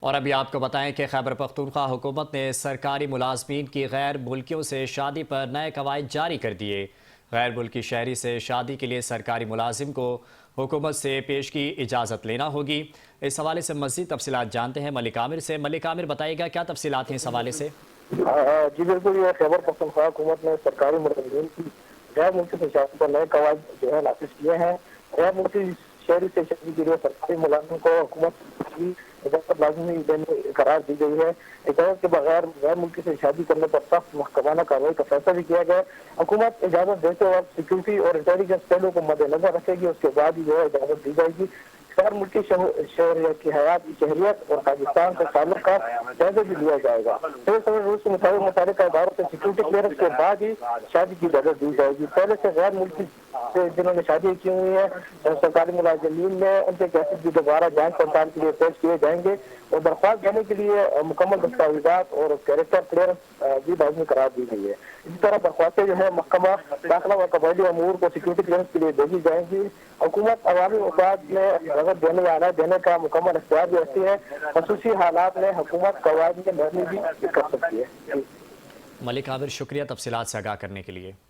اور ابھی آپ کو بتائیں کہ خیبر پختونخوا حکومت نے سرکاری ملازمین کی غیر ملکیوں سے شادی پر نئے قواعد جاری کر دیے۔ غیر ملکی شہری سے شادی کے لیے سرکاری ملازم کو حکومت سے پیشگی اجازت لینا ہوگی۔ اس حوالے سے مزید تفصیلات جانتے ہیں ملک عامر سے۔ ملک عامر، بتائیے گا کیا تفصیلات ہیں اس حوالے سے؟ جی بالکل، یہ خیبر پختونخوا حکومت نے سرکاری ملازمین کی غیر ملکی سے شادی پر نئے قواعد جو ہے نافذ کیے ہیں۔ غیر ملکی شہری سے شادی کے لیے سرکاری ملازم کو حکومت کی اجازت لازمی دینے قرار دی گئی ہے۔ اجازت کے بغیر غیر ملکی سے شادی کرنے پر سخت محکمانہ کارروائی کا فیصلہ بھی کیا گیا۔ حکومت اجازت دیتے وقت سیکورٹی اور انٹیلیجنس پہلو کو مد نظر رکھے گی، اس کے بعد ہی جو ہے اجازت دی جائے گی۔ غیر ملکی شہریت کی شہریت اور پاکستان سے تعلق کا جائزہ بھی لیا جائے گا۔ روس کے مطابق متعلقہ اداروں سے سیکورٹی کلیئرنس کے بعد ہی شادی کی اجازت دی جائے گی۔ پہلے سے غیر ملکی سے جنہوں نے شادی کی ہوئی ہے سرکاری ملازمین میں ان کے کیسز بھی دوبارہ جانچ پڑتال کے لیے پیش کیے جائیں گے اور درخواست دینے کے لیے مکمل دستاویزات اور کیریکٹر کلیئرنس بھی لازمی قرار دی گئی ہے۔ اسی طرح درخواستیں جو ہے محکمہ داخلہ و قبائلی امور کو سیکورٹی کلیئرنس کے لیے بھیجی جائیں گی۔ حکومت عوامی اوقات میں رغبت دینے یا نہ دینے کا مکمل اختیار بھی رکھتی ہے۔ خصوصی حالات میں حکومت قواعد میں نرمی بھی کر سکتی ہے۔ ملک عامر، شکریہ تفصیلات سے آگاہ کرنے کے لیے۔